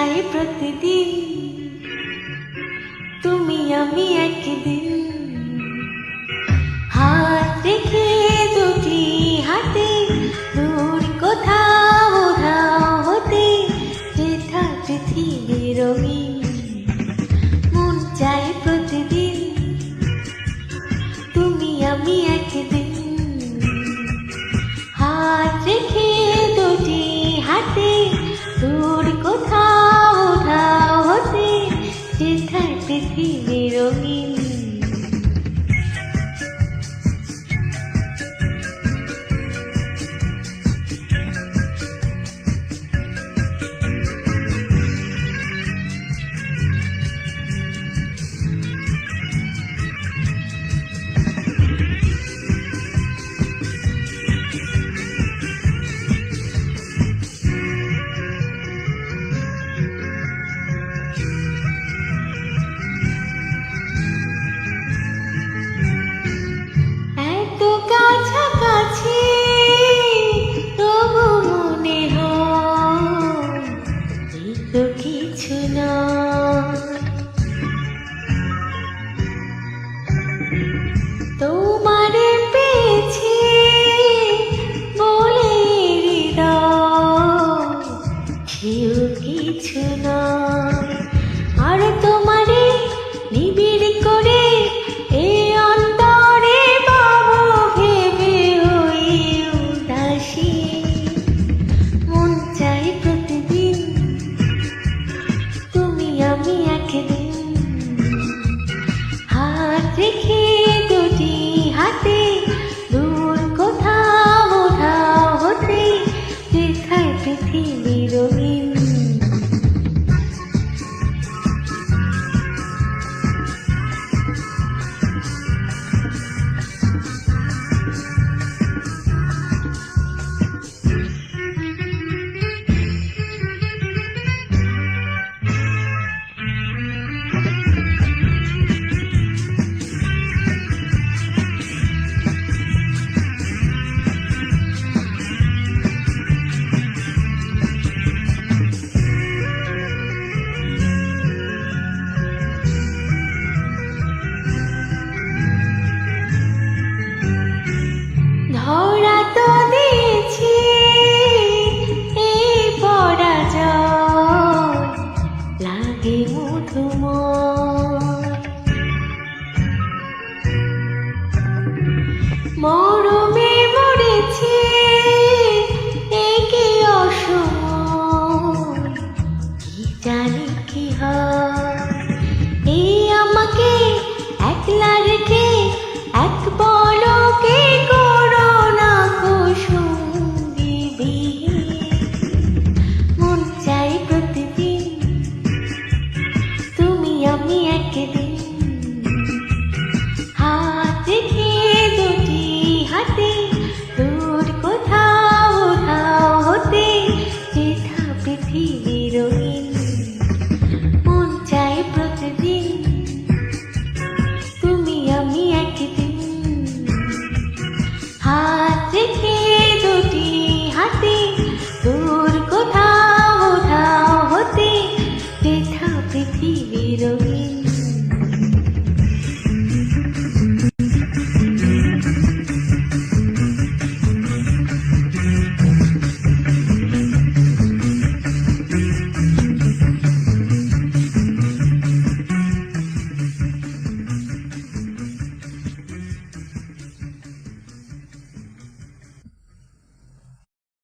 চাই প্রতিদিন তুমি আমি একদিন হাত রেখে দুটি হাতে দূর কোথাও উধাও হতে যেথা পৃথিবী রঙিন মন চাই প্রতিদিন তুমি আমি একদিন হাত রেখে দুটি হাতে দূর কোথাও উধাও হতে যেথা পৃথিবী রঙিন কাছাকাছি তবু মনে হয় এই তো কিছু না তোমারে পেয়েছি বলে হৃদয় কেউ কিছু না আর তোমারে নিবিড় করে এই অন্তরে পাবো ভেবে হই উদাসী মন চাই প্রতিদিন তুমি আমি একদিন হাত রেখে দুটি হাতে দূর কোথাও উধাও হতে যেথায় পৃথিবী রঙিন ধরা তো দিয়েছি এই পরাজয় লাগে মধুময় মরমে মরেছি একে অসময় কি জানি কি হয় এই আমাকে একলা রেখে এক পলকে করোনা কুসুমি মন চাই প্রতিদিন তুমি আমি একদিন হাত রেখে দুটি হাতে দূর কোথাও উধাও হতে যেথা পৃথিবী রঙিন মন চাই প্রতিদিন তুমি আমি একদিন হাত রেখে দুটি হাতে দূর কোথাও উধাও হতে যেথা পৃথিবী রঙিন।